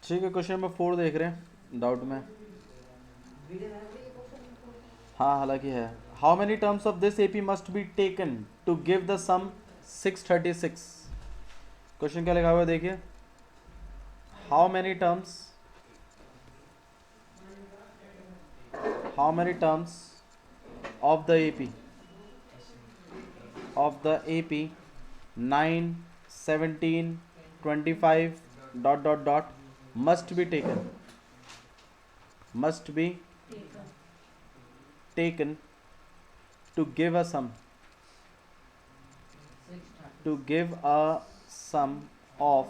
ठीक है, question number 4 देख रहे हैं डाउट में। हाँ हालांकि है। How many terms of this AP must be taken to give the sum 636। Question क्या लिखा हुआ है देखिए। How many terms of the AP 9 17 25 dot must be taken to give a sum of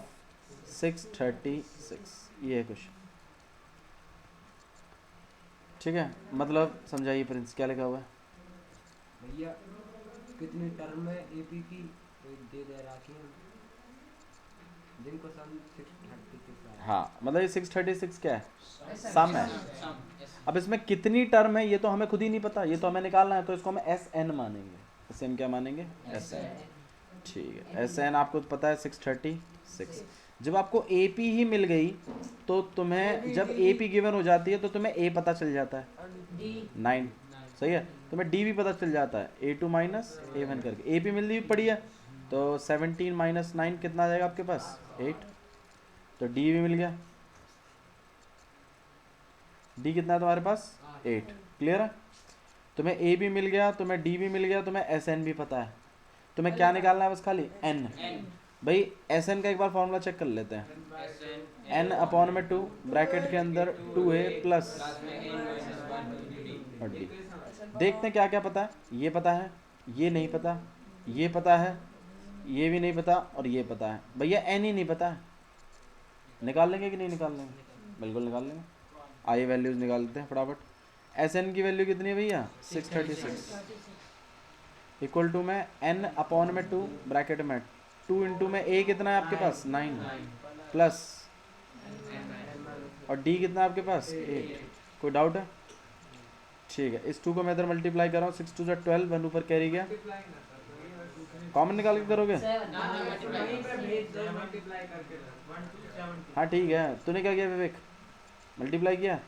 636। ये है क्वेश्चन। ठीक है, मतलब समझाइए प्रिंस क्या लिखा हुआ है। भैया कितनी टर्म है एपी की दे रखी है जिनको सम 636 है। हाँ मतलब ये 636 क्या है, सम है। अब इसमें कितनी टर्म है ये तो हमें खुद ही नहीं पता, ये तो हमें निकालना है, तो इसको हम एस एन मानेंगे। इसे हम क्या मानेंगे, एस एन। ठीक है, एस एन आपको पता है 636। जब आपको ए पी ही मिल गई तो तुम्हें जब ए पी गिवन हो जाती है तो तुम्हें ए पता चल जाता है 9, सही है। तुम्हें डी भी पता चल जाता है A2 माइनस A1 करके। ए पी मिलनी भी पड़ी है तो 17 माइनस 9 कितना आ जाएगा आपके पास, 8। तो डी भी मिल गया। डी कितना है तुम्हारे पास, 8। क्लियर है। तुम्हें ए भी मिल गया, तुम्हें डी भी मिल गया, तुम्हें एस एन भी पता है। तुम्हें क्या निकालना है बस, खाली एन। भाई एस एन का एक बार फॉर्मूला चेक कर लेते हैं। एन अपॉन में 2 ब्रैकेट के अंदर 2a प्लस और डी। देखते हैं क्या क्या पता है। ये पता है, ये नहीं पता, ये पता है, ये भी नहीं पता और ये पता है। भैया एन ही नहीं पता है, निकाल लेंगे कि नहीं निकाल लेंगे, बिल्कुल निकाल लेंगे। आई वैल्यूज निकालते हैं फटाफट। एस एन की वैल्यू कितनी है भैया, 636 इक्वल टू में एन अपॉन में 2 ब्रैकेट में 2 इंटू में ए कितना है आपके पास 9 प्लस और डी कितना है आपके पास 8। कोई डाउट है। ठीक है, इस 2 को मैं इधर मल्टीप्लाई कर रहा हूँ, 6 2 ज़ा 12, 1 ऊपर कैरी गया, कॉमन निकाल के करोगे। हाँ ठीक है, तूने क्या किया विवेक, मल्टीप्लाई किया।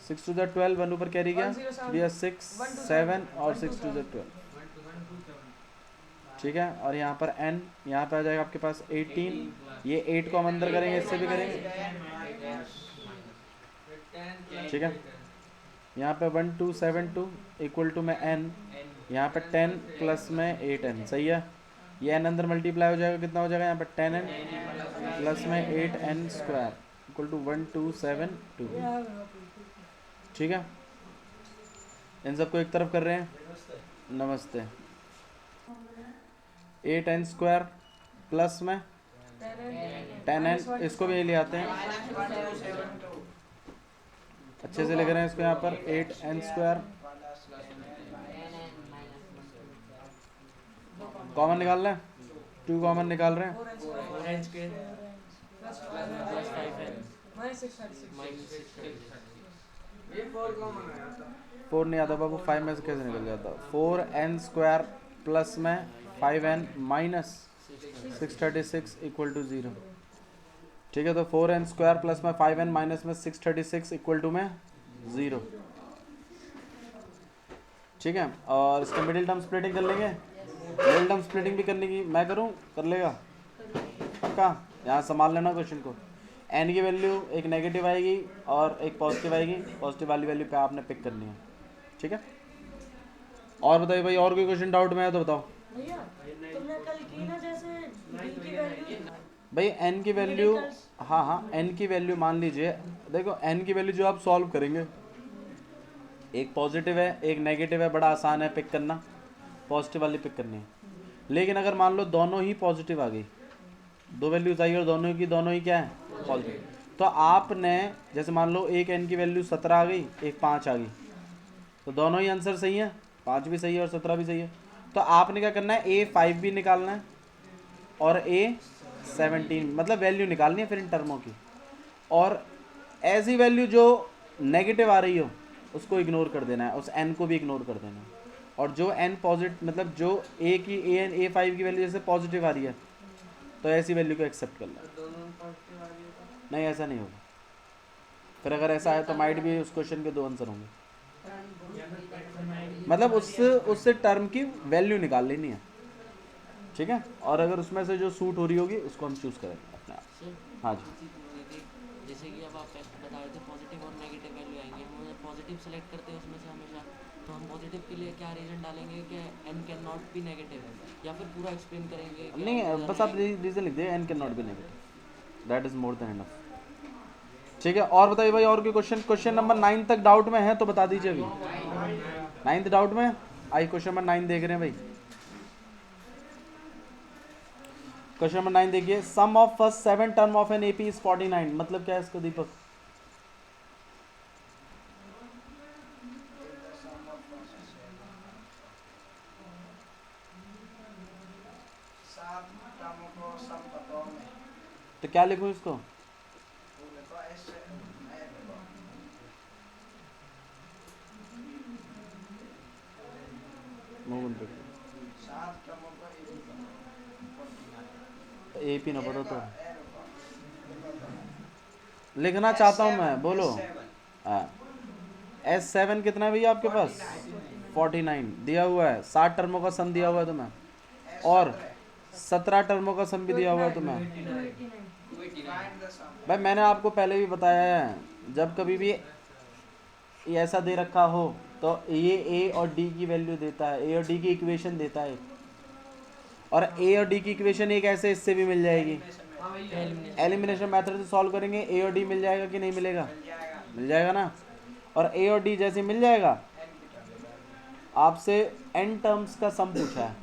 6 2 ज़ा 12, 1 ऊपर कैरी गया, 6 7 और 6 2 ज़ा 12। ठीक है, और यहाँ पर n यहाँ पे आ जाएगा आपके पास 18। ये 8 को हम अंदर करेंगे, इससे भी करेंगे। ठीक है, यहाँ पे 1 2 7 2 इक्वल टू में n, यहाँ पे 10 प्लस में 8n, सही है। ये n अंदर मल्टीप्लाई हो जाएगा, कितना हो जाएगा यहाँ पे 10n प्लस में 8n स्क्वायर इक्वल टू 1 2 7 2। ठीक है, इन सबको एक तरफ कर रहे हैं, नमस्ते। 8n स्क्वायर प्लस में 10n, इसको भी ले आते हैं, अच्छे से लिख रहे हैं इसको यहाँ पर 8n स्क्वायर। कॉमन निकाल रहे हैं, 2 कॉमन निकाल रहे हैं, 4 नहीं आता बाबू, 5 में से कैसे निकल जाता। 4n स्क्वायर प्लस में 5n माइनस 636 इक्वल टू 0। ठीक है, तो 4n स्क्वायर प्लस में 5n माइनस में 636 इक्वल टू में 0। ठीक है, और इसका मिडिल टर्म स्प्लिटिंग कर लेंगे। मिडिल टर्म स्प्लिटिंग भी करने की मैं करूं, कर लेगा पक्का। यहाँ संभाल लेना क्वेश्चन को। n की वैल्यू एक नेगेटिव आएगी और एक पॉजिटिव आएगी, पॉजिटिव वाली वैल्यू पे आपने पिक करनी है। ठीक है, और बताइए भाई, और कोई क्वेश्चन डाउट में है तो बताओ। तुमने कल की ना जैसे d की वैल्यू, भाई n की वैल्यू, हाँ हाँ n की वैल्यू मान लीजिए, देखो n की वैल्यू जो आप सॉल्व करेंगे, एक पॉजिटिव है एक नेगेटिव है, बड़ा आसान है पिक करना, पॉजिटिव वाली पिक करनी है। लेकिन अगर मान लो दोनों ही पॉजिटिव आ गई, दो वैल्यूज आई और दोनों ही क्या है पॉजिटिव, तो आपने जैसे मान लो एक n की वैल्यू 17 आ गई, एक 5 आ गई, तो दोनों ही आंसर सही है, 5 भी सही है और 17 भी सही है। तो आपने क्या करना है, A5 भी निकालना है और A17, मतलब वैल्यू निकालनी है फिर इन टर्मों की। और ऐसी वैल्यू जो नेगेटिव आ रही हो उसको इग्नोर कर देना है, उस n को भी इग्नोर कर देना है। और जो n पॉजिटिव, मतलब जो A5 की वैल्यू जैसे पॉजिटिव आ रही है तो ऐसी वैल्यू को एक्सेप्ट कर लेना। नहीं ऐसा नहीं होगा, फिर अगर ऐसा है तो माइट भी उस क्वेश्चन के 2 आंसर होंगे। मतलब उससे टर्म की वैल्यू निकाल लेनी है, ठीक है, और अगर उसमें से जो सूट हो रही होगी उसको हम चूज करेंगे अपने आप। हाँ जी, जैसे कि अब आप बता रहे थे पॉजिटिव और नेगेटिव वैल्यू आएंगे, हम पॉजिटिव सेलेक्ट करते हैं उसमें से हमेशा, तो हम पॉजिटिव के लिए क्या रीज़न डालेंगे कि n can not be negative, या फिर पूरा एक्सप्लेन करेंगे कि नहीं बस आप रीजन लिख दिए, n can not be negative, that is more than enough. ठीक है, और बताइए भाई, और कोई क्वेश्चन नंबर 9 तक डाउट में है तो बता दीजिए अभी। 9th डाउट में आई, क्वेश्चन नंबर 9 देख रहे हैं भाई। क्वेश्चन नंबर 9 देखिए, sum of first 7 term of an AP is 49, मतलब क्या है इसका दीपक? तो क्या लिखूं इसको? एपी ना पता तो लिखना चाहता हूं मैं, बोलो। S7 कितना है भैया आपके पास? 49 दिया हुआ है, 7 टर्मों का सम दिया हुआ है तुम्हें, और 17 टर्मों का सम भी दिया हुआ है तुम्हें। भाई मैंने आपको पहले भी बताया है, जब कभी भी ये ऐसा दे रखा हो तो ये ए और डी की वैल्यू देता है, ए और डी की इक्वेशन देता है, और ए और डी की इक्वेशन एक ऐसे इससे भी मिल जाएगी, एलिमिनेशन मेथड से सॉल्व करेंगे, ए और डी मिल जाएगा कि नहीं मिलेगा? मिल जाएगा ना। और ए और डी जैसे मिल जाएगा, आपसे एन टर्म्स का सम पूछा है,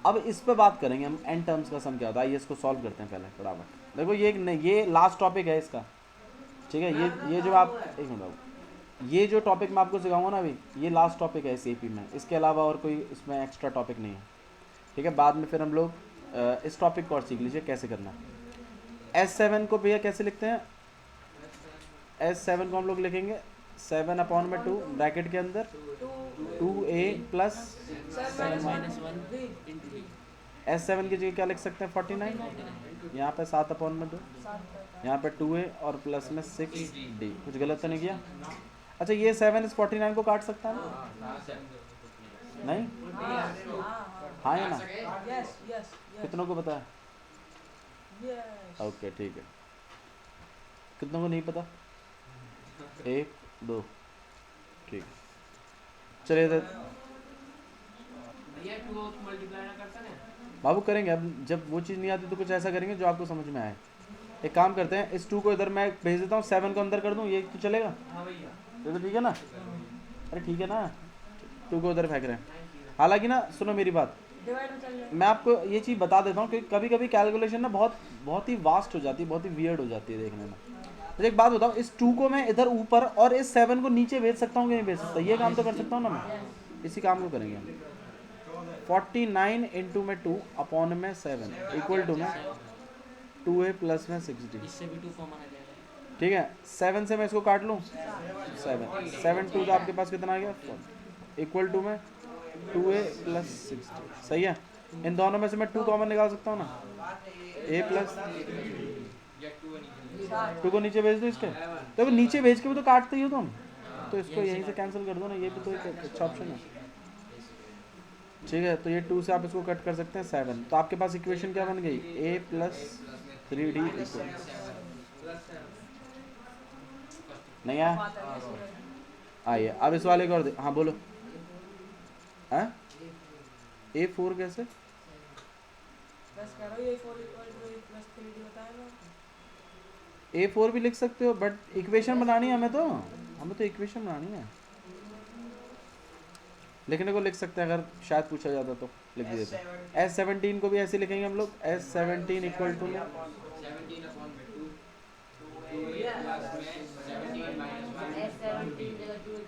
अब इस पे बात करेंगे हम, एन टर्म्स का सम क्या होता है। आइए इसको सॉल्व करते हैं पहले फटाफट। देखो ये लास्ट टॉपिक है इसका, ठीक है, ये जो आप एक मिनट, ये जो टॉपिक मैं आपको सिखाऊंगा ना अभी, ये लास्ट टॉपिक है इस एपी में, इसके अलावा और कोई इसमें एक्स्ट्रा टॉपिक नहीं है, ठीक है। बाद में फिर हम लोग इस टॉपिक को और सीख लीजिए कैसे करना है। S7 को भैया कैसे लिखते हैं? S7 को हम लोग लिखेंगे 7/2 ब्रैकेट के अंदर 2a प्लस S7 की जगह क्या लिख सकते हैं? 49, यहाँ पे 7/2, यहाँ पे 2a और प्लस में 6d। कुछ गलत तो नहीं किया? अच्छा, ये 7 इस 49 को काट सकता है ना? नहीं? हाँ या ना? कितनों को पता है? ओके ठीक है, कितनों को नहीं पता? 1 2, ठीक है, चलिए बाबू करेंगे। अब जब वो चीज़ नहीं आती तो कुछ ऐसा करेंगे जो आपको समझ में आए। एक काम करते हैं, इस 2 को इधर मैं भेज देता हूँ, 7 को अंदर कर दूँ, ये तो चलेगा? ये तो ठीक है ना? अरे ठीक है ना, 2 को उधर फेंक रहे हैं। हालांकि ना सुनो मेरी बात, मैं आपको ये चीज़ बता देता हूँ कि कभी कभी कैलकुलेशन ना बहुत ही वास्ट हो जाती है, बहुत ही वियर्ड हो जाती है देखने में। तो एक बात बताओ, इस 2 को मैं इधर ऊपर और इस 7 को नीचे भेज सकता हूँ कि नहीं भेज सकता? ये काम तो कर सकता हूँ ना मैं, इसी काम को करेंगे हम। 49 इंटू में 2 अपॉन में 7 इक्वल टू में 2a प्लस में 6d, ठीक है। 7 से मैं इसको काट लूँ, 7 2 तो आपके पास कितना आ गया? 4 इक्वल टू में 2a प्लस 6d, सही है। इन दोनों में से मैं 2 कॉमन निकाल सकता हूँ ना, a प्लस 2 को नीचे भेज दो इसके, तो नीचे भेज के भी तो काटते ही हो तुम, तो इसको यहीं से कैंसिल कर दो ना, ये भी तो एक अच्छा ऑप्शन है, ठीक है। तो ये 2 से आप इसको कट कर सकते हैं 7, तो आपके पास इक्वेशन क्या बन गई? a प्लस 3d इक्वल, नहीं आया? आइए अब इस वाले को और हाँ बोलो, हाँ a4 कैसे? A4 भी लिख सकते हो, बट इक्वेशन बनानी है हमें तो इक्वेशन बनानी है। लिखने को लिख सकते हैं, अगर शायद पूछा जाता तो लिख देते। S17 को भी ऐसे लिखेंगे हम लोग, S17 इक्वल टू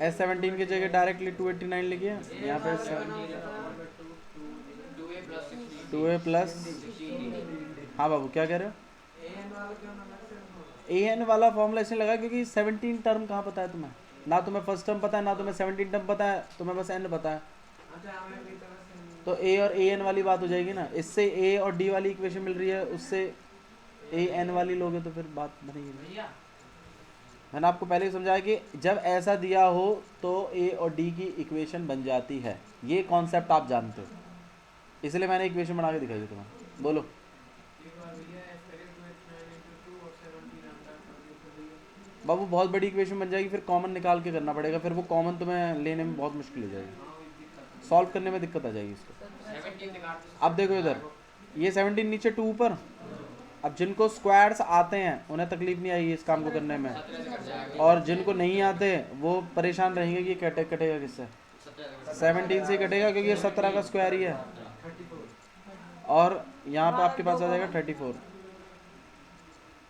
S17 की जगह डायरेक्टली 289 लिखिए, यहाँ पे 2a प्लस, हाँ बाबू क्या कह रहे हो? an वाला फॉर्मूला इसलिए लगा क्योंकि 17 टर्म कहाँ पता है तुम्हें? ना तुम्हें फर्स्ट टर्म पता है, ना तुम्हें 17 टर्म पता है, तुम्हें बस n पता है, तो a और an वाली बात हो जाएगी ना। इससे a और d वाली इक्वेशन मिल रही है, उससे ए एन वाली लोगे तो फिर बात बनेगी नहीं। मैंने आपको पहले ही समझाया कि जब ऐसा दिया हो तो ए और डी की इक्वेशन बन जाती है, ये कॉन्सेप्ट आप जानते हो, इसलिए मैंने इक्वेशन बना के दिखाई है तुम्हें। बोलो। बाबू बहुत बड़ी इक्वेशन बन जाएगी, फिर कॉमन निकाल के करना पड़ेगा, फिर वो कॉमन तुम्हें लेने में बहुत मुश्किल हो जाएगी, सॉल्व करने में दिक्कत आ जाएगी इसको। अब देखो इधर ये 17 नीचे 2 ऊपर। अब जिनको स्क्वायर्स आते हैं उन्हें तकलीफ नहीं आएगी इस काम को करने में, और जिनको नहीं आते वो परेशान रहेंगे कि कटेगा किससे, 17 से कटेगा क्योंकि ये 17 का स्क्वायर ही है। और यहाँ पे आपके पास आ जाएगा 34,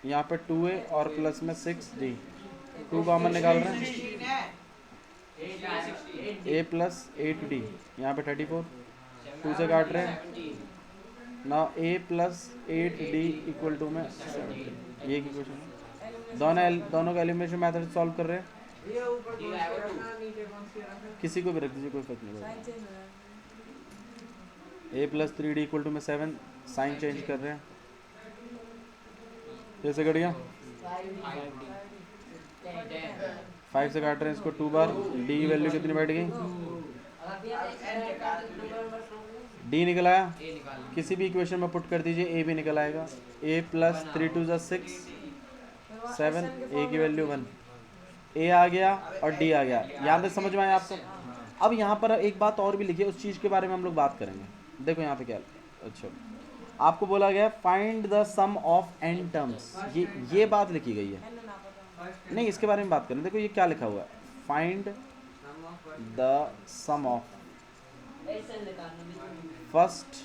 यहाँ पे 2a और प्लस में 6d, 2 कॉमन निकाल रहे हैं, a प्लस 8d, यहाँ पे 34, 2 से काट रहे हैं ना, a plus 8d equal to में 17। ये की क्वेश्चन है, दोनों का एलिमिनेशन मेथड सॉल्व कर रहे हैं। किसी को भी रख दीजिए, कोई फर्क नहीं पड़ेगा। a plus 3d equal to में 7, साइन चेंज कर रहे हैं, कैसे कट गया, 5 से काट रहे हैं इसको 2 बार, d की वैल्यू कितनी बैठ गई, d निकल आया, किसी भी इक्वेशन में पुट कर दीजिए, a भी निकल आएगा, a प्लस 3 2 6 7, a की वैल्यू 1, a आ गया और d आ गया। यहाँ तक समझ में आया आपको। अब यहाँ पर एक बात और भी लिखी है, उस चीज़ के बारे में हम लोग बात करेंगे। देखो यहाँ पे क्या, अच्छा आपको बोला गया find the sum of n terms, ये बात लिखी गई है, नहीं इसके बारे में बात करें। देखो ये क्या लिखा हुआ है, find the sum of first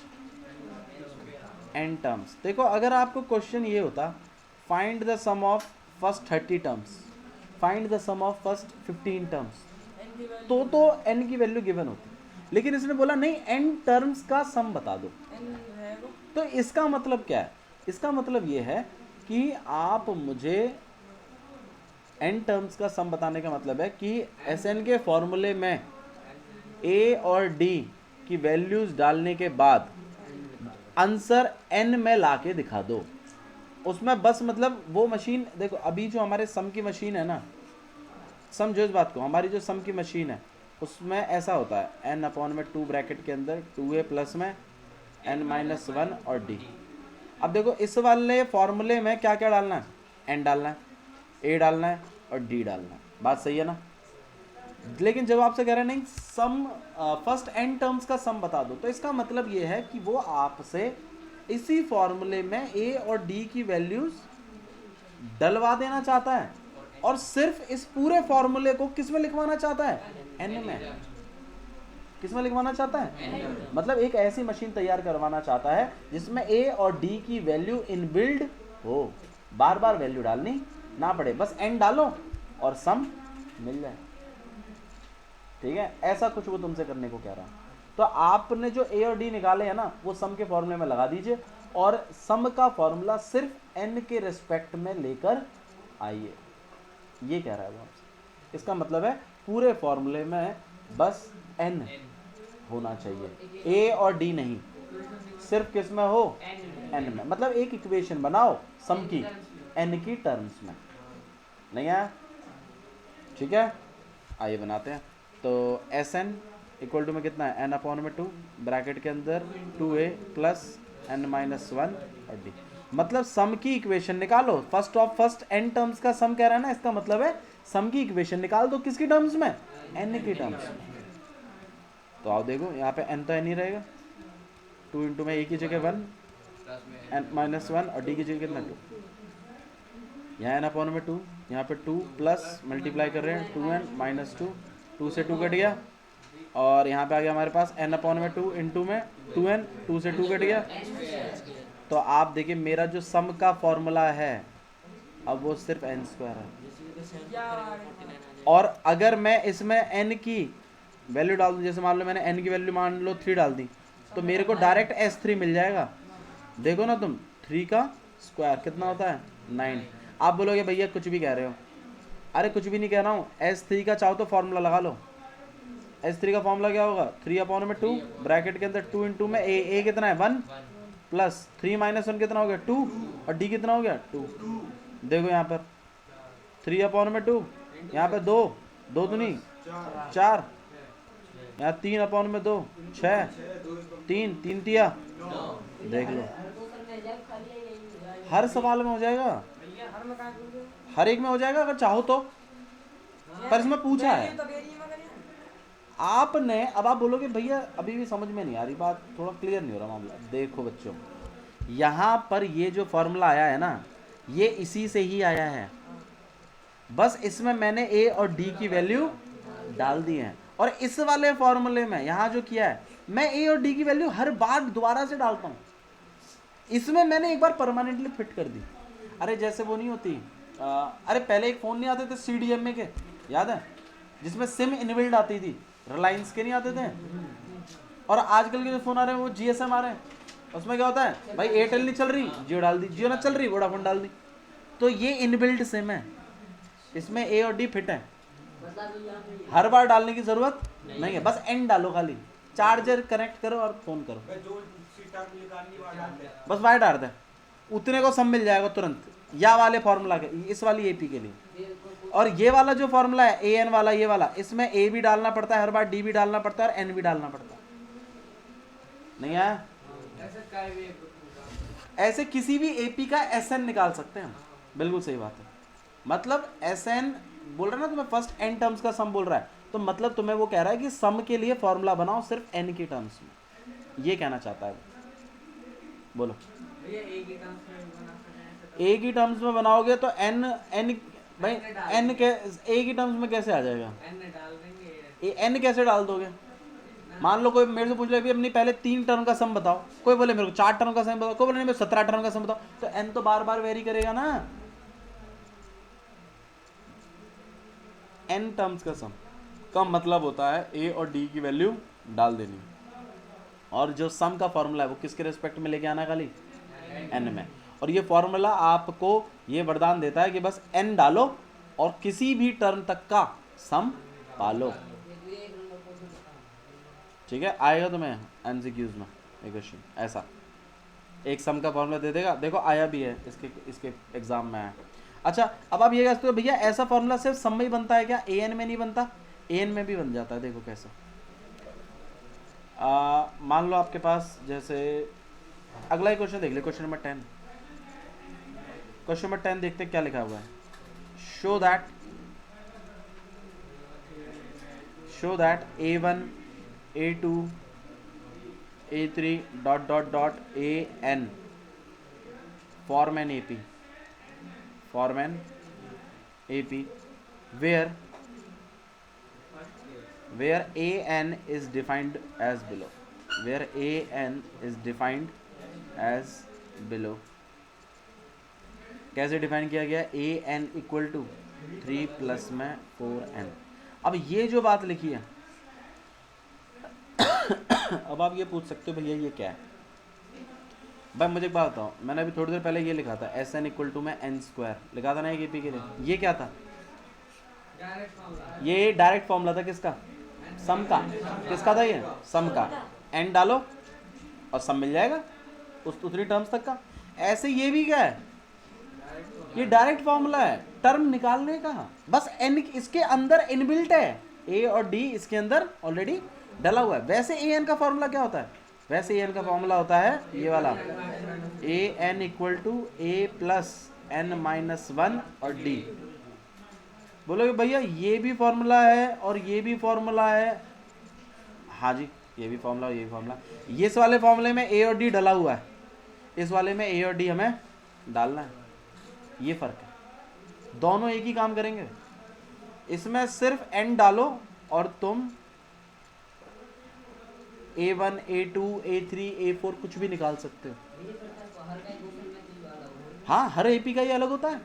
n terms. देखो अगर आपको क्वेश्चन ये होता find the sum of first 30 terms, find the sum of first 15 terms, तो n की वैल्यू गिवन होती, लेकिन इसने बोला नहीं n टर्म्स का सम बता दो। तो इसका मतलब क्या है, इसका मतलब ये है कि आप मुझे n टर्म्स का सम बताने का मतलब है कि Sn के फॉर्मूले में a और d की वैल्यूज डालने के बाद आंसर n में लाके दिखा दो। उसमें बस मतलब वो मशीन, देखो अभी जो हमारे सम की मशीन है ना, समझो इस बात को, हमारी जो सम की मशीन है उसमें ऐसा होता है n/2 ब्रैकेट के अंदर 2a प्लस में n-1 और d। अब देखो इस वाले फॉर्मूले में क्या क्या डालना है, n डालना है, a डालना है और d डालना है, बात सही है ना। लेकिन जब आपसे कह रहे हैं नहीं सम फर्स्ट n टर्म्स का सम बता दो, तो इसका मतलब ये है कि वो आपसे इसी फॉर्मूले में a और d की वैल्यूज डलवा देना चाहता है और सिर्फ इस पूरे फॉर्मूले को किस में लिखवाना चाहता है, n में। किस में लिखवाना चाहता है, मतलब एक ऐसी मशीन तैयार करवाना चाहता है जिसमें a और d की वैल्यू इनबिल्ड हो, बार बार वैल्यू डालनी ना पड़े, बस n डालो और सम मिल जाए। ठीक है, ऐसा कुछ वो तुमसे करने को कह रहा है। तो आपने जो a और d निकाले हैं ना, वो सम के फॉर्मूले में लगा दीजिए और सम का फॉर्मूला सिर्फ n के रिस्पेक्ट में लेकर आइए, ये कह रहा है वो आपसे। इसका मतलब है पूरे फॉर्मूले में बस n होना चाहिए, a और d नहीं, सिर्फ किस में हो, n में। मतलब एक इक्वेशन बनाओ सम की n की टर्म्स में, नहीं आया, ठीक है। आइए बनाते हैं। तो Sn इक्वल टू में कितना है, n/2 ब्रैकेट के अंदर 2a प्लस n-1 और d। मतलब सम की इक्वेशन निकालो, first of first n terms का सम कह रहा है ना, इसका मतलब है सम की इक्वेशन निकाल दो, किसकी टर्म्स में, n की टर्म्स में। तो आओ देखो यहाँ पे n तो n ही रहेगा, 2 इंटू में a की जगह 1 n-1 और d की जगह कितना 2, यहाँ n/2, यहाँ पे 2 प्लस मल्टीप्लाई कर रहे हैं 2n -2, 2 से 2 कट गया और यहाँ पे आ गया हमारे पास n/2 इंटू में 2n, 2 से 2 कट गया। तो आप देखिए मेरा जो सम का फॉर्मूला है अब वो सिर्फ n² है, और अगर मैं इसमें n की वैल्यू डाल दूँ, जैसे मान लो मैंने n की वैल्यू मान लो 3 डाल दी, तो मेरे को डायरेक्ट S3 मिल जाएगा। देखो ना तुम, 3 का स्क्वायर कितना होता है 9। आप बोलोगे भैया कुछ भी कह रहे हो, अरे कुछ भी नहीं कह रहा हूँ, S3 का चाहो तो फॉर्मूला लगा लो। S3 का फॉर्मूला क्या होगा, 3/2 ब्रैकेट के अंदर 2 इंटू में a कितना है 1, प्लस 3 माइनस 1 कितना हो गया 2, और डी कितना हो गया 2। देखो यहाँ पर 3/2, यहाँ पे 2 2 तो नहीं 4, यहाँ 3/2 6, 3 3 तिया, देख लो हर सवाल में हो जाएगा, हर एक में हो जाएगा अगर चाहो तो, पर इसमें पूछा है आपने। अब आप बोलोगे भैया अभी भी समझ में नहीं आ रही बात, थोड़ा क्लियर नहीं हो रहा मामला। देखो बच्चों, यहाँ पर ये जो फॉर्मूला आया है ना, ये इसी से ही आया है, बस इसमें मैंने ए और डी की वैल्यू डाल दी है। और इस वाले फॉर्मूले में यहाँ जो किया है, मैं ए और डी की वैल्यू हर बार दोबारा से डालता हूँ, इसमें मैंने एक बार परमानेंटली फिट कर दी। अरे जैसे वो नहीं होती, अरे पहले एक फ़ोन नहीं आते थे CDMA के, याद है, जिसमें सिम इनबिल्ड आती थी, रिलायंस के नहीं आते थे, और आजकल के जो फ़ोन आ रहे हैं वो GSM आ रहे हैं, उसमें क्या होता है भाई एयरटेल नहीं चल रही जियो डाल दी, जियो ना चल रही वोडाफोन डाल दी। तो ये इनबिल्ट सिम है, इसमें ए और डी फिट है, हर बार डालने की ज़रूरत नहीं है, बस एन डालो, खाली चार्जर कनेक्ट करो और फ़ोन करो, बस वाई डाल दे, उतने को सब मिल जाएगा तुरंत, या वाले फॉर्मूला के, इस वाली एपी के लिए। और ये वाला जो फॉर्मूला है ए एन वाला, ये वाला, इसमें ए भी डालना पड़ता है हर बार, डी भी डालना पड़ता है और एन भी डालना पड़ता है। नहीं आया? ऐसे किसी भी एपी का एसएन निकाल सकते हैं हम, बिल्कुल सही बात है। मतलब एसएन बोल रहा है ना तुम्हें, फर्स्ट एन टर्म्स का सम बोल रहा है, तो मतलब तुम्हें वो कह रहा है कि सम के लिए फॉर्मूला बनाओ सिर्फ एन की टर्म्स में, ये कहना चाहता है। बोलो ए की टर्म्स में बनाओगे तो एन भाई एन के ए की टर्म्स में कैसे आ जाएगा, एन कैसे डाल दोगे? मान लो कोई मेरे से पूछ ले भी अपनी पहले 3 टर्म का सम बताओ, कोई बोले मेरे को 4 टर्म का सम बताओ, कोई बोले नहीं मेरे 17 टर्म का सम बताओ, तो एन तो बार बार वेरी करेगा ना। एन टर्म्स का मतलब होता है ए और डी की वैल्यू डाल देनी, और जो सम का फॉर्मूला है वो किसके रिस्पेक्ट में लेके आना, खाली एन में। और ये फॉर्मूला आपको ये वरदान देता है कि बस एन डालो और किसी भी टर्म तक का सम पालो। ठीक है, आएगा तुम्हें एमसीक्यूज में एक क्वेश्चन ऐसा, एक सम का फॉर्मूला दे देगा, देखो आया भी है इसके एग्जाम में आया। अच्छा, अब आप ये कह सकते हो भैया ऐसा फॉर्मूला सिर्फ सम में ही बनता है क्या, ए एन में नहीं बनता? ए एन में भी बन जाता है। देखो कैसा, मान लो आपके पास जैसे अगला ही क्वेश्चन देख ले, क्वेश्चन नंबर 10। क्वेश्चन नंबर 10 देखते क्या लिखा हुआ है। Show that A1 A2 A3 ... form an AP where AN is defined as below, कैसे डिफाइन किया गया? AN इक्वल टू 3 प्लस में 4N। अब ये जो बात लिखी है अब आप ये पूछ सकते हो भैया ये क्या है? भाई मुझे एक बात बताओ, मैंने अभी थोड़ी देर पहले ये लिखा था SN इक्वल टू में n² लिखा था ना एक AP के लिए, ये क्या था? ये डायरेक्ट फॉर्मूला था किसका? सम का। किसका था ये? सम का। n डालो और सम मिल जाएगा उस उतनी टर्म्स तक का। ऐसे ये भी क्या है? ये डायरेक्ट फॉर्मूला है टर्म निकालने का, बस n इसके अंदर इनबिल्ट है, a और d इसके अंदर ऑलरेडी डला हुआ है। वैसे an का फॉर्मूला क्या होता है? वैसे an का फॉर्मूला होता है ये वाला, AN equal to A plus n-1 और d। बोलोगे भैया ये भी फॉर्मूला है और ये भी फॉर्मूला है। हाँ जी, ये भी फॉर्मूला और ये भी फॉर्मूला। ये इस वाले फॉर्मूले में a और d डला हुआ है, इस वाले में a और d हमें डालना है, ये फर्क है। दोनों एक ही काम करेंगे, इसमें सिर्फ n डालो और तुम A1 A2 A3 A4 कुछ भी निकाल सकते हो। हाँ, हर एपी का ये अलग होता है,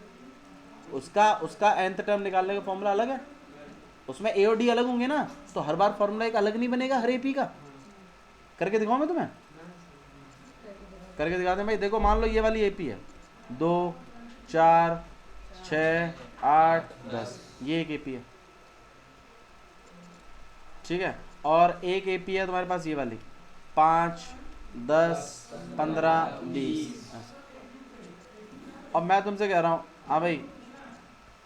उसका nth टर्म निकालने का फॉर्मूला अलग है, उसमें a और d अलग होंगे ना, तो हर बार फॉर्मूला एक अलग नहीं बनेगा हर एपी का। करके दिखाऊं मैं तुम्हें? करके दिखाते हैं भाई। देखो मान लो ये वाली एपी है 2 4 6 8 10, ये एक एपी है, ठीक है। और एक एपी है तुम्हारे पास ये वाली 5 10 15 20। अब मैं तुमसे कह रहा हूँ, हाँ भाई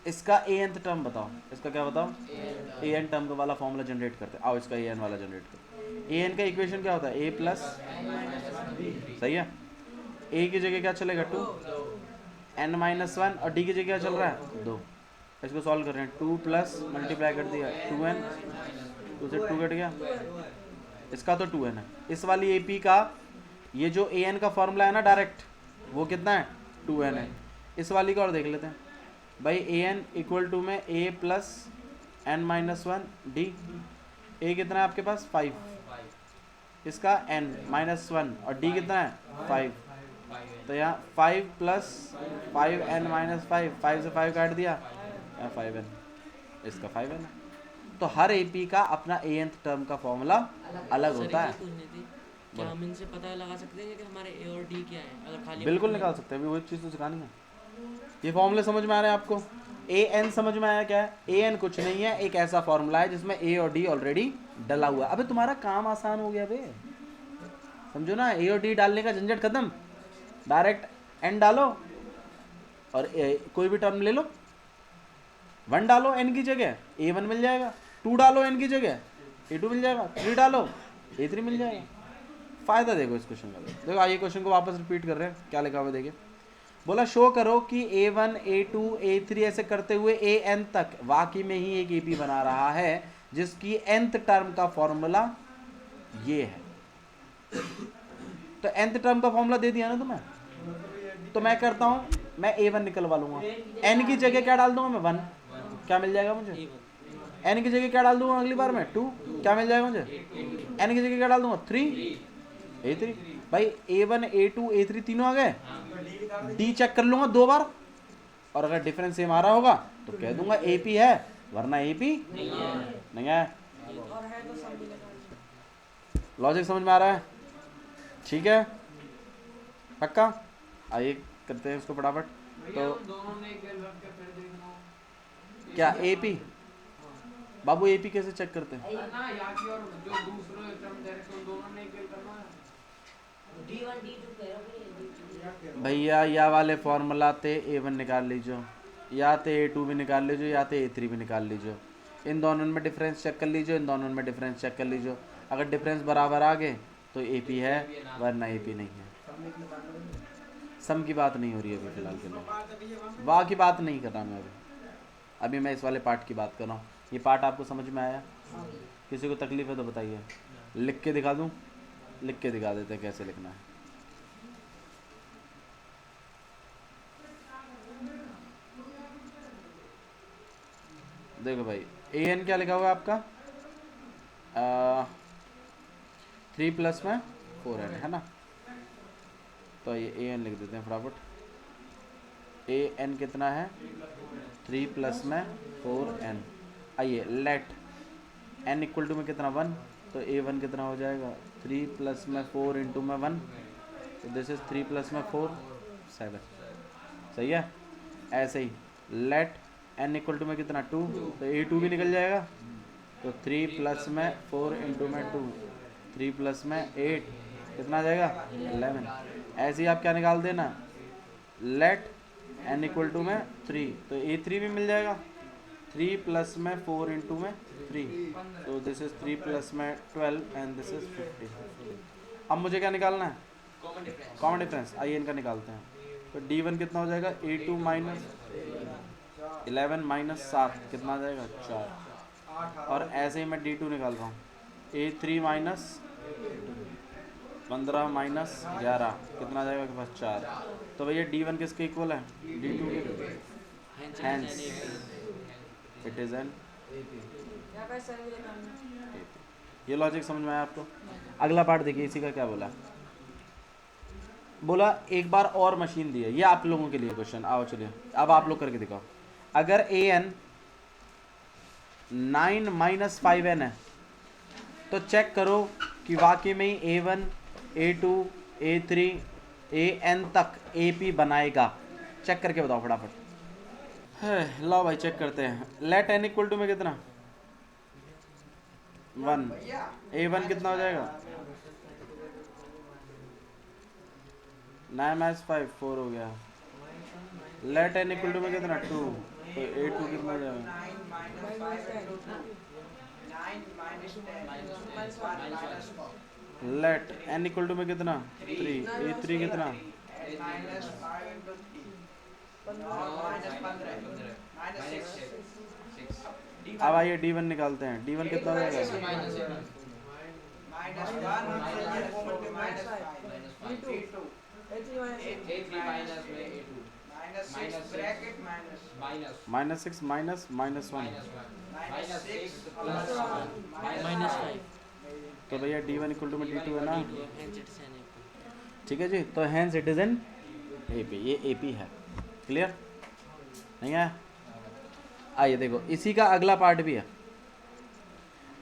इसका ए एन टर्म बताओ, इसका क्या बताओ, ए एन टर्म वाला फॉर्मूला जनरेट करते हैं। आओ इसका ए एन वाला जनरेट करते। ए एन का इक्वेशन क्या होता है, ए प्लस, सही है, ए की जगह क्या चलेगा 2, n माइनस 1 और डी की जगह क्या चल रहा है 2। इसको सॉल्व कर रहे हैं, 2 प्लस मल्टीप्लाई कर दिया 2n, 2 से 2 कट गया, इसका तो 2n है। इस वाली ए पी का ये जो ए एन का फॉर्मूला है ना डायरेक्ट, वो कितना है 2n है। इस वाली का और देख लेते हैं भाई, ए एन इक्वल टू में ए प्लस एन माइनस 1 डी, ए कितना है आपके पास 5, इसका n माइनस 1 और डी कितना है 5, तो यहाँ 5 प्लस 5n माइनस 5, 5 से 5 काट दिया, यहाँ 5n, इसका 5n है। तो हर एपी का अपना ए एन टर्म का फॉर्मूला अलग होता है। क्या हम इनसे पता लगा सकते हैं कि हमारे ए और डी क्या है? अगर खाली बिल्कुल निकाल सकते हैं, अभी वही चीज़ तो सिखानी है। ये फॉर्मूले समझ में आ रहे हैं आपको? ए एन समझ में आया क्या है? ए एन कुछ नहीं है, एक ऐसा फॉर्मूला है जिसमें ए और डी ऑलरेडी डला हुआ है। अबे तुम्हारा काम आसान हो गया बे, समझो ना, ए और डी डालने का झंझट खत्म, डायरेक्ट एन डालो और कोई भी टर्म ले लो, 1 डालो एन की जगह a1 मिल जाएगा, 2 डालो एन की जगह a2 मिल जाएगा, 3 डालो a3 मिल जाएगा। फायदा देखो इस क्वेश्चन का, देखो आइए क्वेश्चन को वापस रिपीट कर रहे हैं, क्या लिखा हुआ देखिए। बोला शो करो कि a1 a2 a3 ऐसे करते हुए an तक वाकई में ही एक ap बना रहा है जिसकी nth टर्म का फॉर्मूला ये है। तो nth टर्म का फॉर्मूला दे दिया ना तुम्हें, तो मैं करता हूं, मैं a1 निकलवा लूंगा, n की जगह क्या डाल दूंगा मैं 1, क्या मिल जाएगा मुझे, n की जगह क्या डाल दूंगा अगली बार में 2, क्या मिल जाएगा मुझे, n की जगह क्या डाल दूंगा 3 a3। भाई a1 a2 a3 तीनों आ गए, डी चेक कर लूंगा 2 बार, और अगर डिफरेंस सेम आ रहा होगा तो कह दूंगा एपी है, वरना एपी नहीं है। और है तो सब मिलेगा। लॉजिक समझ में आ रहा है? ठीक है पक्का। आइए करते हैं इसको फटाफट। तो क्या एपी, बाबू एपी कैसे चेक करते हैं? भैया या वाले फॉर्मूला ते a1 निकाल लीजिए, या तो a2 भी निकाल लीजिए, या तो a3 भी निकाल लीजिए। इन दोनों में डिफरेंस चेक कर लीजिए, इन दोनों में डिफरेंस चेक कर लीजिए। अगर डिफरेंस बराबर आ गए तो AP है, वरना AP नहीं है। सम की बात नहीं हो रही है अभी फिलहाल के लिए, वाह की बात नहीं कर रहा मैं अभी मैं इस वाले पार्ट की बात कर रहा हूँ। ये पार्ट आपको समझ में आया? किसी को तकलीफ है तो बताइए, लिख के दिखा दूँ? लिख के दिखा देते हैं कैसे लिखना है। देखो भाई an क्या लिखा हुआ है आपका, 3 प्लस में 4n है ना, तो ये an लिख देते हैं फटाफट। an कितना है 3 प्लस में 4n। आइए लेट n इक्वल टू में कितना 1, तो a1 कितना हो जाएगा 3 प्लस में 4 इंटू में 1, तो दिस इज 3 प्लस में 4 7, सही है। ऐसे ही लेट n इक्वल टू में कितना 2, तो a2 भी निकल जाएगा, तो 3 प्लस में 4 इंटू में 2, 3 प्लस में 8 कितना आ जाएगा 11। ऐसे ही आप क्या निकाल देना, लेट n इक्वल टू में 3, तो a3 भी मिल जाएगा, 3 प्लस में 4 इंटू में 3, तो दिस इज 3 प्लस में 12 एंड दिस इज 50। अब मुझे क्या निकालना है, कॉमन डिफरेंस। आइए इनका निकालते हैं, तो d1 कितना हो जाएगा a2 माइनस 11 माइनस 7 कितना आ जाएगा 4, और ऐसे ही मैं d2 निकाल रहा हूँ, a3 माइनस 15 माइनस 11 कितना आ जाएगा आपके पास 4। तो भैया d1 किसके इक्वल है, d2 के, हैंस इट इज एन। यहाँ पे सर भी लगाना। ये लॉजिक समझ में आया आपको? अगला पार्ट देखिए, इसी का क्या बोला, बोला एक बार और मशीन दी है, ये आप लोगों के लिए क्वेश्चन। आओ चलिए अब आप लोग करके दिखाओ। अगर an 9 माइनस 5n है तो चेक करो कि वाकई में ही a1 a2 a3 an तक AP बनाएगा। चेक करके बताओ फटाफट। लो भाई चेक करते हैं। लेट n इक्वल टू में कितना 1, a1 कितना हो जाएगा 9 माइनस 5 4 हो गया। लेट n इक्वल टू में कितना 2, तो a2 कितना हो जाएगा? लेट n इक्वल टू में कितना 3, a3 कितना? अब आइए d1 निकालते हैं। d1 कितना हो जाएगा? -6 माइनस -1, -5 तो भैया d1 इक्वल टू में d2 है ना। hence it's an AP। ठीक है जी, तो hence it is an AP, ये AP है। क्लियर नहीं है? आइए देखो, इसी का अगला पार्ट भी है।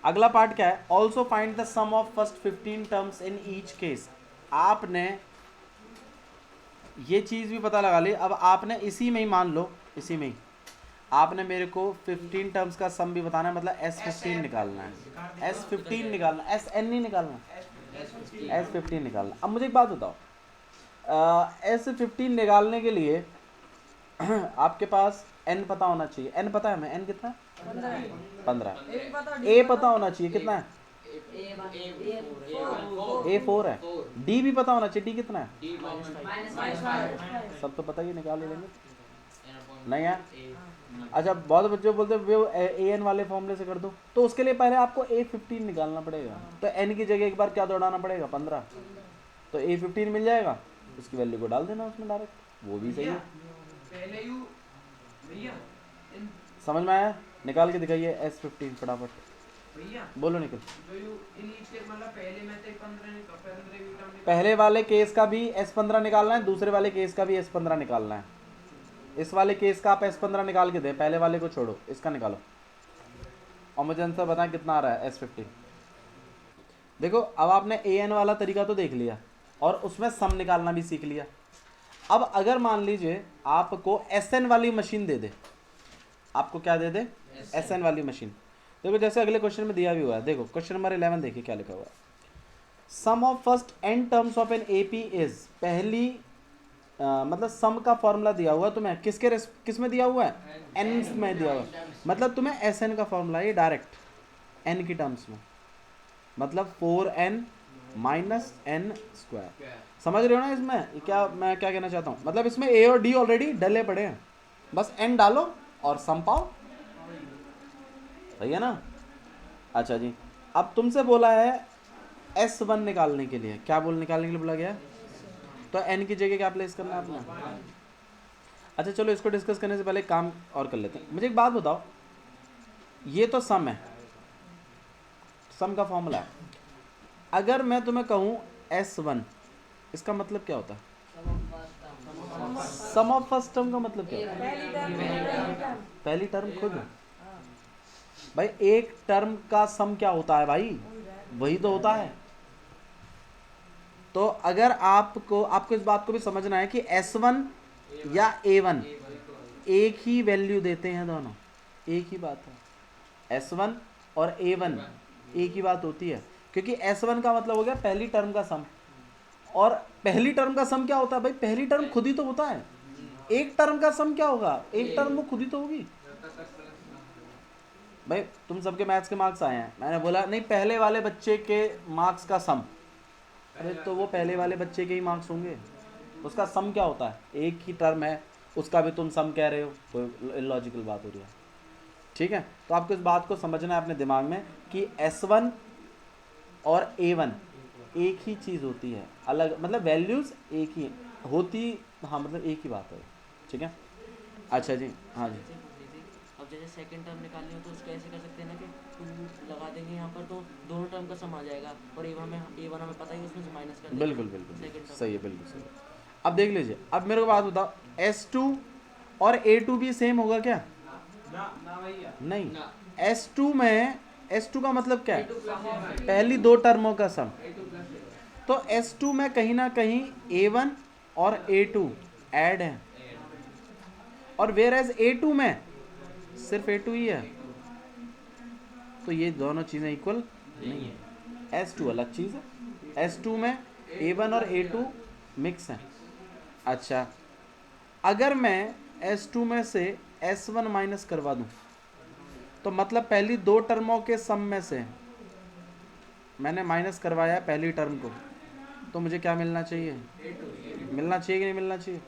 अगला पार्ट क्या है? Also find the sum of first 15 terms in each case. आपने ये चीज़ भी पता लगा ली। अब आपने इसी में ही मान लो, इसी में ही आपने मेरे को 15 टर्म्स का सम भी बताना है, मतलब S15 निकालना है। S15 निकालना, SN नहीं निकालना, S15 निकालना। अब मुझे एक बात बताओ, S15 निकालने के लिए आपके पास N पता होना चाहिए। N पता है हमें, N कितना है? 15। A पता होना चाहिए, कितना है? A4 है। D भी पता होना चाहिए, D कितना है? सब तो पता ही, निकाल ही लेंगे। नहीं है? अच्छा, बहुत बच्चे बोलते हैं AN वाले फॉर्मूले से कर दो, तो उसके लिए पहले आपको A15 निकालना पड़ेगा। तो N की जगह एक बार क्या दौड़ाना पड़ेगा? 15। तो A15 मिल जाएगा, उसकी वैल्यू को डाल देना उसमें डायरेक्ट, वो भी सही है। समझ में आया? निकाल के दिखाइए S15 फटाफट। बोलो निकल। पहले वाले केस का भी S15 निकालना है, दूसरे वाले केस का भी S15 निकालना है। इस वाले केस का आप S15 निकाल के दें, पहले वाले को छोड़ो, इसका निकालो और मुझे आंसर बताएं कितना आ रहा है S15। देखो, अब आपने AN वाला तरीका तो देख लिया और उसमें सम निकालना भी सीख लिया। अब अगर मान लीजिए आपको SN वाली मशीन दे दे, आपको क्या दे दे? SN वाली मशीन। देखो, जैसे अगले क्वेश्चन में दिया भी हुआ है, देखो क्वेश्चन नंबर 11 देखिए क्या लिखा हुआ है। Sum of first n terms of an AP is, पहली मतलब सम का फॉर्मूला दिया हुआ है तुम्हें, किस में दिया हुआ है? n में दिया हुआ है, मतलब तुम्हें SN का फॉर्मूला ये डायरेक्ट n की टर्म्स में, मतलब 4n माइनस n स्क्वायर। समझ रहे हो ना इसमें क्या मैं क्या कहना चाहता हूँ? मतलब इसमें A और D ऑलरेडी डले पड़े हैं, बस n डालो और सम पाओ। सही है ना? अच्छा जी, अब तुमसे बोला है S1 निकालने के लिए, क्या निकालने के लिए बोला गया? तो n की जगह क्या प्लेस करना है आपने? अच्छा चलो, इसको डिस्कस करने से पहले एक काम और कर लेते हैं। मुझे एक बात बताओ, ये तो सम है, सम का फॉर्मूला है। अगर मैं तुम्हें कहूँ S1, इसका मतलब क्या होता है? सम ऑफ फर्स्ट टर्म का मतलब क्या होता है? पहली टर्म खुद। भाई एक टर्म का सम क्या होता है भाई? वही तो होता है। तो अगर आपको इस बात को भी समझना है कि S1 या A1 एक ही वैल्यू देते हैं, दोनों एक ही बात है। S1 और A1 एक ही बात होती है, क्योंकि S1 का मतलब हो गया पहली टर्म का सम, और पहली टर्म का सम क्या होता है भाई? पहली टर्म खुद ही तो होता है। एक टर्म का सम क्या होगा? एक टर्म वो खुद ही तो होगी। भाई तुम सबके मैथ्स के मार्क्स आए हैं, मैंने बोला नहीं पहले वाले बच्चे के मार्क्स का सम, अरे तो वो पहले वाले बच्चे के ही मार्क्स होंगे, उसका सम क्या होता है? एक ही टर्म है, उसका भी तुम सम कह रहे हो, कोई इलॉजिकल बात हो रही है। ठीक है, तो आपको इस बात को समझना है अपने दिमाग में कि S1 और A1 एक ही चीज़ होती है, अलग मतलब वैल्यूज़ एक ही होती, हाँ मतलब एक ही बात है। ठीक है, अच्छा जी, हाँ जी। अब जैसे सेकंड टर्म निकालनी हो तो उसको ऐसे कर सकते हैं ना कि 2 लगा देंगे यहाँ पर, तो दोनों टर्म का सम आ जाएगा, और A1 हमें पता ही, उसमें से माइनस कर देंगे। बिल्कुल सही है, बिल्कुल सही है। अब देख लीजिए, अब मेरे को बात बताओ, S2 और A2 भी सेम होगा क्या? नहीं, S2 में, S2 का मतलब क्या है? पहली दो टर्मों का सम। तो S2 में कहीं ना कहीं A1 और A2 ऐड है, और वेयर एज A2 में सिर्फ A2 ही है, तो ये दोनों चीज़ें इक्वल नहीं है। S2 अलग चीज़ है, S2 में A1 और A2 मिक्स हैं, अच्छा, अगर मैं S2 में से S1 माइनस करवा दूं तो मतलब पहली दो टर्मों के सम में से मैंने माइनस करवाया पहली टर्म को, तो मुझे क्या मिलना चाहिए? मिलना चाहिए कि नहीं मिलना चाहिए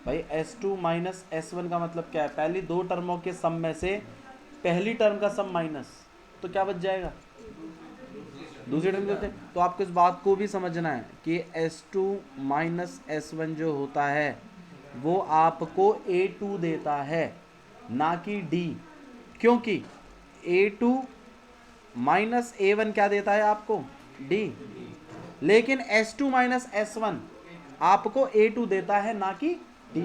भाई? S2 माइनस S1 का मतलब क्या है? पहली दो टर्मों के सम में से पहली टर्म का सम माइनस, तो क्या बच जाएगा? दूसरी टर्म होते। तो आपको इस बात को भी समझना है कि S2 माइनस S1 जो होता है वो आपको A2 देता है, ना कि D, क्योंकि A2 माइनस A1 क्या देता है आपको? D। लेकिन S2 माइनस S1 आपको A2 देता है, ना कि D।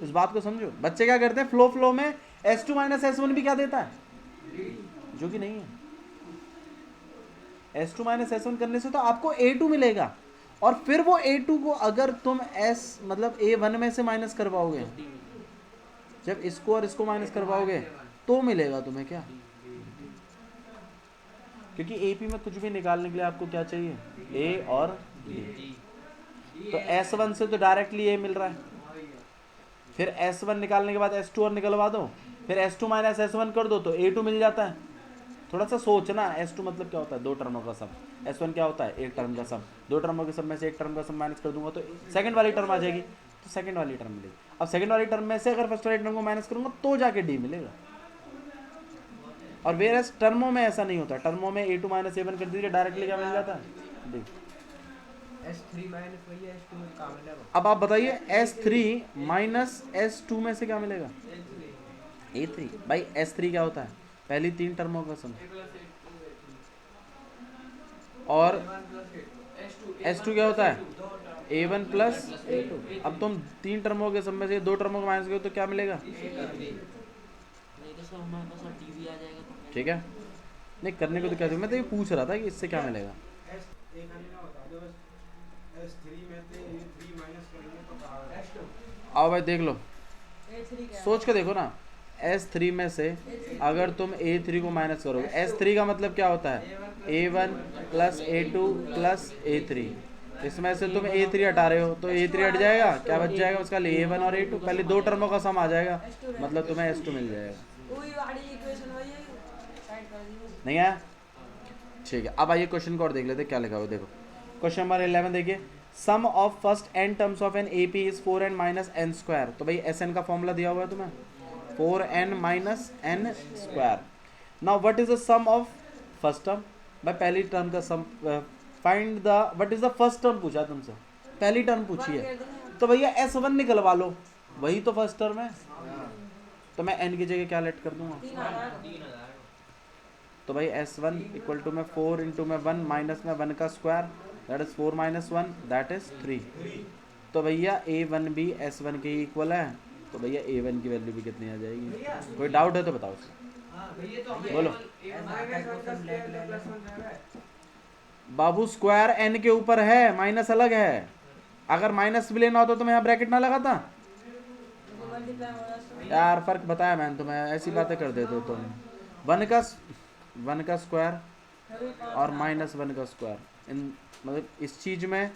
इस बात को समझो। बच्चे क्या करते हैं, फ्लो में S2 माइनस S1 भी क्या देता है? जो कि नहीं है। S2 माइनस S1 करने से तो आपको A2 मिलेगा, और फिर वो A2 को अगर तुम S मतलब A1 में से माइनस करवाओगे, जब इसको और इसको माइनस करवाओगे तो मिलेगा तुम्हें क्या? क्योंकि AP में कुछ भी निकालने के लिए आपको क्या चाहिए? A और D। तो S1 से तो डायरेक्टली A मिल रहा है, फिर S1 निकालने के बाद S2 और निकलवा दो, फिर S2 माइनस S1 कर दो तो A2 मिल जाता है। थोड़ा सा सोचना, S2 मतलब क्या होता है? दो टर्मों का सम। S1 क्या होता है? एक टर्म का सम। दो टर्मों के सम में से एक टर्म का सम माइनस कर दूंगा तो सेकंड वाली टर्म आ जाएगी, तो सेकंड वाली टर्म मिलेगी। अब सेकंड वाली टर्म में से अगर फर्स्ट वाली टर्म को माइनस करूंगा तो जाके D मिलेगा। और वेरएस टर्मों में ऐसा नहीं होता। टर्मों में A2 माइनस A1 कर दीजिए, डायरेक्टली क्या मिल जाता है? D। S3 माइनस वही है S2 में काम मिलेगा। अब आप बताइए S3 माइनस S2 में से क्या मिलेगा? A3। भाई S3 क्या होता है? पहली तीन टर्मों का सम। और S2 क्या होता है? A1 plus A2। अब तुम तीन टर्मों के सम में से दो टर्मों को माइनस करो तो क्या मिलेगा? नहीं तो सर हमारे पास और डी भी आ जाएगा तो ठीक है, नहीं करने को तो क्या, मैं तो ये पूछ रहा था कि इससे क्या मिलेगा। आओ भाई देख लो, A3 क्या है? सोच के देखो ना। S3 में से अगर तुम A3 को माइनस करोगे, S3 का मतलब क्या होता है? A1 plus A2 plus A3। इसमें से तुम A3 हटा रहे हो तो A3 हट जाएगा, क्या बच जाएगा उसका? A1 और A2, पहले दो टर्मों का सम आ जाएगा, मतलब तुम्हें S2 मिल जाएगा। वही वाली इक्वेशन वही है, साइड कर दी। नहीं आया? ठीक है, अब आइए क्वेश्चन को और देख लेते हैं क्या लिखा हुआ है। देखो क्वेश्चन नंबर 11 देखिए, sum of first n terms of an AP is 4n minus n square. तो भाई Sn का फॉर्मूला दिया हुआ है तुम्हें, 4n minus n square. Now what is the sum of first term? भाई पहली टर्म का sum find the what is the first term पूछा तुमसे, पहली टर्म पूछी है, तो भैया S1 निकलवा लो, वही तो फर्स्ट टर्म है। तो मैं n की जगह क्या लेट कर दूंगा? 3000। तो भाई S1 इक्वल टू में 4 इंटू में 1 माइनस में 1 का square, that is 4 minus 1 that is 3। तो भैया A1 भी S1 के इक्वल है, तो भैया A1 की वैल्यू भी कितनी आ जाएगी? कोई डाउट है तो बताओ बोलो। बाबू स्क्वायर n के ऊपर है, माइनस अलग है। अगर माइनस भी लेना होता तो मैं यहाँ ब्रैकेट ना लगाता मल्टीप्लाई हो रहा है। यार। फर्क बताया मैंने तुम्हें, ऐसी बातें कर देते हो तुम। 1 का स्क्वायर और माइनस 1 का स्क्वायर, इन मतलब इस चीज़ में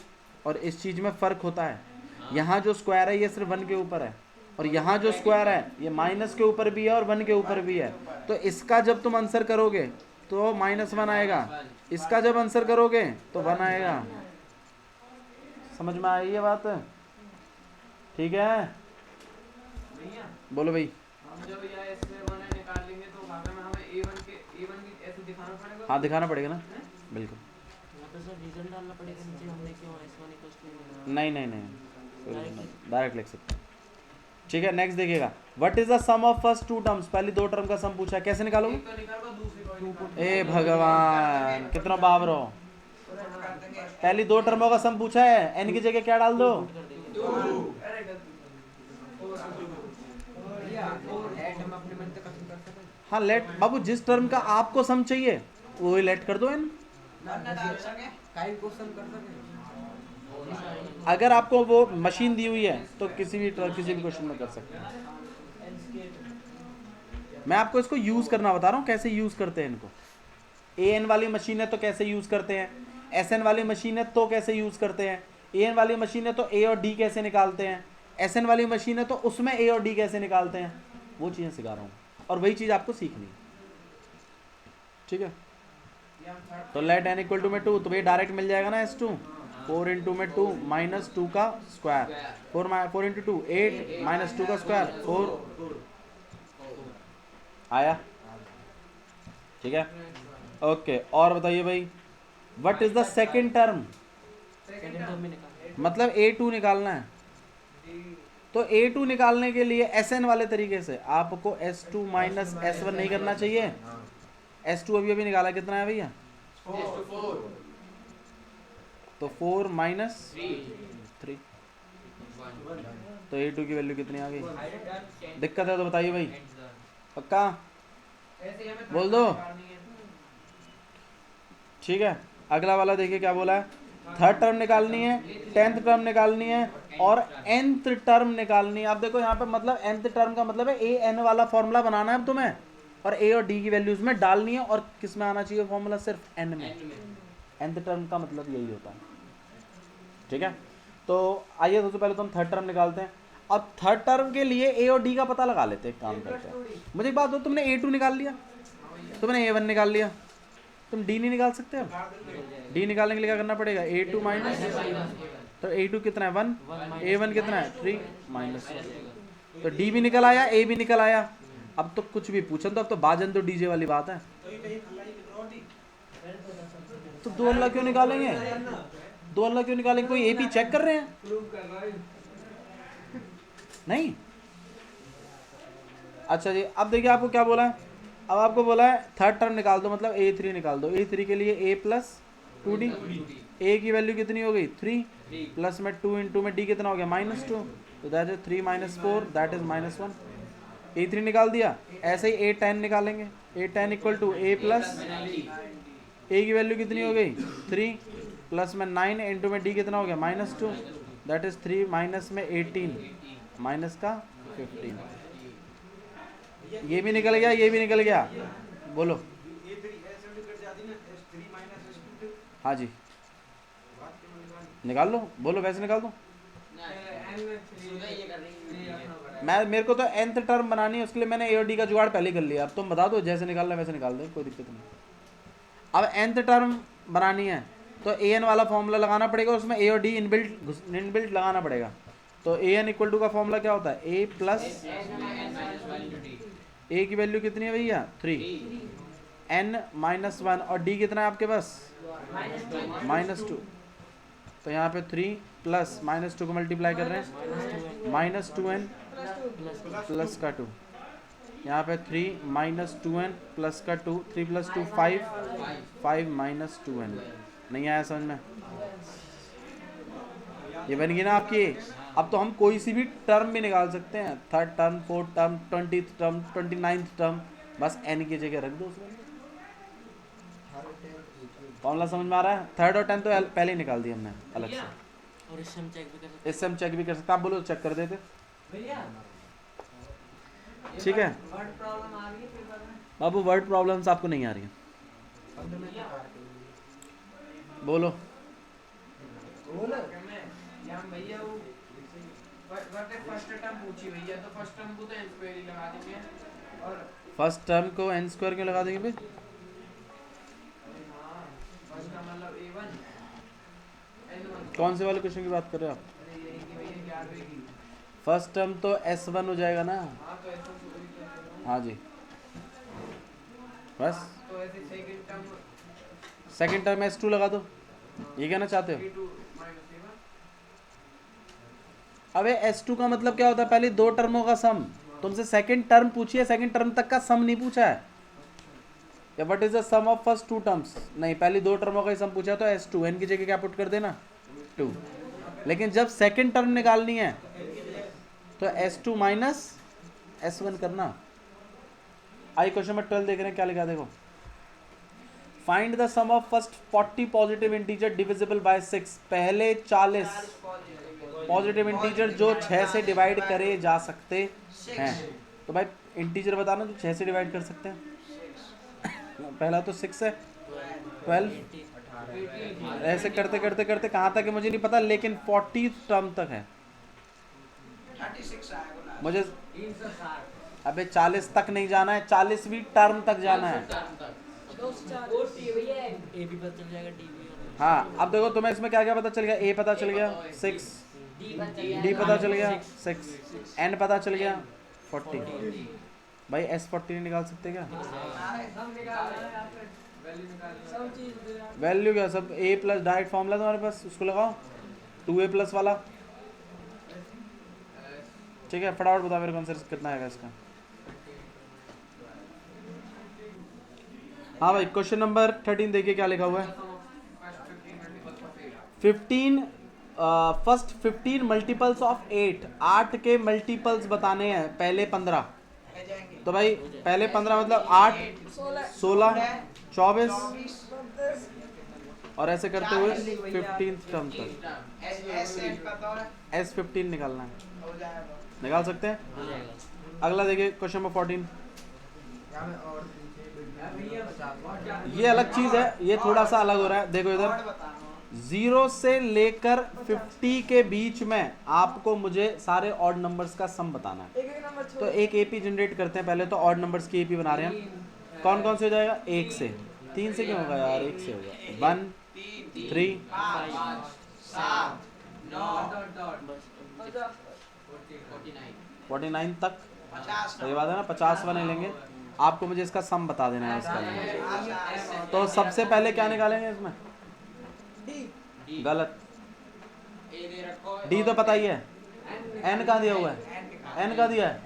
और इस चीज़ में फ़र्क होता है। यहाँ जो स्क्वायर है ये सिर्फ 1 के ऊपर है, और यहाँ जो स्क्वायर है ये माइनस के ऊपर भी है और 1 के ऊपर भी है। तो इसका जब तुम आंसर करोगे तो -1 आएगा, इसका जब आंसर करोगे तो 1 आएगा। समझ में आई ये बात? ठीक है, बोलो भाई। हाँ दिखाना पड़ेगा ना, बिल्कुल। यहाँ पे सर रीजन डालना पड़ेगा नीचे, हमने क्यों S1 इक्वल्स टू नहीं डायरेक्ट लिख सकते हैं। ठीक है, नेक्स्ट देखिएगा, what is the sum of first two terms. पहली दो टर्म का सम पूछा है, कैसे निकालोगे? ए भगवान, कितना बाबर हो। पहली दो टर्मों का सम पूछा है, n की जगह क्या डाल दो? हाँ लेट बाबू, जिस टर्म का आपको सम चाहिए वही लेट कर दो n। अगर आपको वो मशीन दी हुई है तो किसी भी क्वेश्चन में कर सकते हैं। मैं आपको इसको यूज करना बता रहा हूँ, कैसे यूज करते हैं इनको। an वाली मशीन है तो कैसे यूज करते हैं, Sn वाली मशीन है तो कैसे यूज करते हैं, AN वाली मशीन है तो A और D कैसे निकालते हैं, SN वाली मशीन है तो उसमें A और D कैसे निकालते हैं, वो चीज़ें सिखा रहा हूँ और वही चीज़ आपको सीखनी है, ठीक है। तो लेट n इक्वल टू में 2, तो भाई डायरेक्ट मिल जाएगा ना S2, 4 इंटू में 2 माइनस 2 का स्क्वायर, 4 इंटू 2 8 माइनस 2 का स्क्वायर 4 आया, ठीक है। ओके और बताइए भाई what is the second term, second term में निकाल मतलब A2 निकालना है, तो A2 निकालने के लिए SN वाले तरीके से आपको S2 माइनस S1 नहीं करना चाहिए। S2 अभी अभी निकाला कितना है भैया, तो 4 माइनस 3, तो A2 की वैल्यू कितनी आ गई। दिक्कत है तो बताइए भाई, पक्का बोल दो, ठीक है। अगला वाला देखिए क्या बोला है, थर्ड टर्म निकालनी है, 10th टर्म निकालनी है और nth टर्म निकालनी है। आप देखो यहाँ पे मतलब nth टर्म का मतलब है AN वाला फॉर्मूला बनाना है अब तुम्हें, और A और D की वैल्यूज में डालनी है, और किस में आना चाहिए फॉर्मूला, सिर्फ N में। nth टर्म का मतलब यही होता है, ठीक है। तो आइए सबसे पहले तो हम थर्ड टर्म निकालते हैं। अब थर्ड टर्म के लिए A और D का पता लगा लेते हैं, एक काम करते हैं। मुझे एक बात हो, तुमने A2 निकाल लिया, तुमने A1 निकाल लिया, तुम D नहीं निकाल सकते। अब D निकालने के लिए क्या करना पड़ेगा, A2 माइनस, तो A2 कितना है 1, A1 कितना है 3 माइनस 1, तो D भी निकल आया, A भी निकल आया। अब तो कुछ भी पूछन तो अब तो बाजन तो डीजे वाली बात है, तो 2 अल्लाह क्यों निकालेंगे, 2 अल्लाह क्यों निकालेंगे, कोई AP चेक कर रहे हैं नहीं। अच्छा जी, अब देखिए आपको क्या बोला है, अब आपको बोला है थर्ड टर्म निकाल दो, मतलब A3 निकाल दो। A3 के लिए A प्लस 2D, A की वैल्यू कितनी हो गई 3, प्लस में 2 इंटू में D कितना हो गया -2, तो that is 3 minus 4 that is -1। A3 निकाल दिया, ऐसे ही A10 निकालेंगे। A10 equal to A plus, A की वैल्यू कितनी हो गई 3, प्लस में 9 इंटू में D कितना हो गया -2, दैट इज 3 माइनस में 18 माइनस का 15, ये भी निकल गया, ये भी निकल गया, बोलो हाँ जी निकाल लो, बोलो वैसे निकाल दो। मेरे को तो nth टर्म बनानी है, उसके लिए मैंने A और D का जुगाड़ पहले कर लिया। अब तुम बता दो जैसे निकालना है वैसे निकाल दो, कोई दिक्कत नहीं। अब nth टर्म बनानी है तो AN वाला फॉर्मूला लगाना पड़ेगा, उसमें A और D इनबिल्ट लगाना पड़ेगा। तो AN इक्वल टू का फॉर्मूला क्या होता है, A प्लस, A की वैल्यू कितनी है भैया 3, N माइनस 1 और D कितना है आपके पास -2, तो यहाँ पे 3 प्लस -2 को मल्टीप्लाई कर रहे हैं -2n प्लस का 2, यहाँ पे 3 -2n प्लस का 2, 3 प्लस 2 5 माइनस 2n। नहीं आया समझ में, ये बन गई ना आपकी। अब तो हम कोई सी भी टर्म भी निकाल सकते हैं, third term, fourth term, 20th term, 29th term, बस n की जगह रख दो उसमें। फॉर्मूला समझ में आ रहा है, थर्ड और 10th तो पहले ही निकाल दिया हमने अलग से, और इससे हम चेक भी कर सकते इससे हम चेक भी कर सकते हैं। आप बोलो चेक कर देते, ठीक है। बाबू वर्ड प्रॉब्लम्स आपको नहीं आ रही हैं, बोलो भैया वो फर्स्ट टर्म पूछी भैया, तो फर्स्ट टर्म को तो n स्क्वायर ही लगा देंगे, और फर्स्ट टर्म को n स्क्वायर क्यों लगा देंगे भाई, हाँ फर्स्ट टर्म मतलब A1 N1, कौन से वाले क्वेश्चन की बात कर रहे हो आप। अरे यही की भैया 11वें की, फर्स्ट टर्म तो S1 हो जाएगा ना, हाँ तो ऐसा तो वही कर रहा हूँ। हाँ जी बस। तो ऐसे second term second term S2 लगा दो, ये कहना चाहते हो। A2 माइनस A1, अबे S2 का मतलब क्या होता है, पहले 2 टर्मों का सम। तुमसे सेकंड टर्म पूछिए, सेकंड टर्म तक का सम नहीं पूछा है, या what is the sum of first 2 terms, नहीं पहले 2 टर्मों का ही सम पूछा, तो S2 n की जगह क्या पुट कर देना 2। लेकिन जब सेकंड टर्म निकालनी है तो S2 माइनस S1 करना। आई क्वेश्चन में 12 देख रहे हैं, क्या लिखा देखो, find the sum of first 40 positive integer divisible by 6, पहले 40 पॉजिटिव इंटीजर जो 6 से डिवाइड करे जा सकते हैं। तो भाई इंटीजर बताना जो 6 से डिवाइड कर सकते हैं, पहला तो 6 है, 12, ऐसे करते करते करते कहाँ तक है मुझे नहीं पता, लेकिन 40 टर्म तक है 36 आएगा मुझे। अबे 40 तक नहीं जाना है, 40वीं टर्म तक जाना है। ए भी पता चल जाएगा, डी भी और हाँ अब देखो तुम्हें इसमें क्या क्या पता चल गया, ए पता चल गया 6, डी पता चल गया 6, एन पता चल गया 40। भाई S40 नहीं निकाल सकते क्या? वैल्यू क्या सब A प्लस डायरेक्ट फॉर्मूला तुम्हारे पास, उसको लगाओ 2A प्लस वाला। ठीक है फटाफट बता मेरे को आंसर कितना आएगा इसका। हाँ भाई क्वेश्चन नंबर 13 देखिए क्या लिखा हुआ है। 15 फर्स्ट 15 मल्टीपल्स ऑफ 8, 8 के मल्टीपल्स बताने हैं पहले 15। तो भाई पहले 15 मतलब 8, 16, 24 और ऐसे करते हुए 15th टर्म तक S15 निकालना है। निकाल सकते हैं। हो जाएगा। अगला देखिए क्वेश्चन नंबर 14। ये अलग चीज है, ये थोड़ा सा अलग हो रहा है। देखो इधर 0 से लेकर 50 के बीच में आपको मुझे सारे ऑड नंबर्स का सम बताना है। तो एक एपी जनरेट करते हैं पहले। तो ऑड नंबर्स की एपी बना रहे हैं हम। कौन कौन से हो जाएगा? 1 से 3 से क्यों होगा यार? 1 से होगा 1 3 49 तक। सही बात है ना, 50 बने लेंगे। आपको मुझे इसका सम बता देना है इसका। तो सबसे पहले क्या निकालेंगे इसमें? गलत, डी तो पता ही है। एन का दिया हुआ है, एन का दिया है।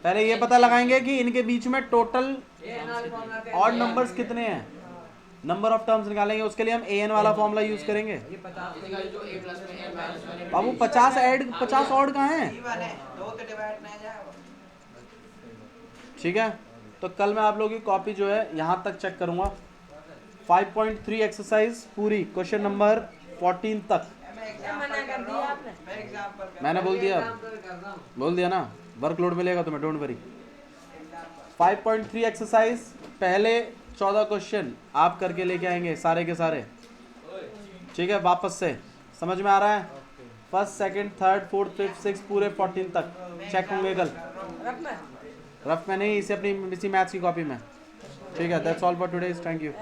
पहले ये पता लगाएंगे कि इनके बीच में टोटल ऑड नंबर्स कितने हैं। नंबर ऑफ टर्म्स निकालेंगे, उसके लिए हम an वाला फॉर्मूला यूज करेंगे। बाबू 50 ऐड 50 ऑड कहाँ हैं? ठीक है, तो कल मैं आप लोगों की कॉपी जो है यहाँ तक चेक करूंगा। 5.3 एक्सरसाइज पूरी क्वेश्चन नंबर 14 तक मना कर दिया आपने। मैंने बोल दिया ना, वर्कलोड मिलेगा तुम्हें, डोंट वरी। 5.3 एक्सरसाइज पहले 14 क्वेश्चन आप करके लेके आएंगे सारे के सारे। ठीक है, वापस से समझ में आ रहा है? First second third fourth fifth six पूरे 14 तक चेक होंगे कल। रफ में नहीं, इसे अपनी इसी मैथ्स की कॉपी में। ठीक है, that's all for today, thank you.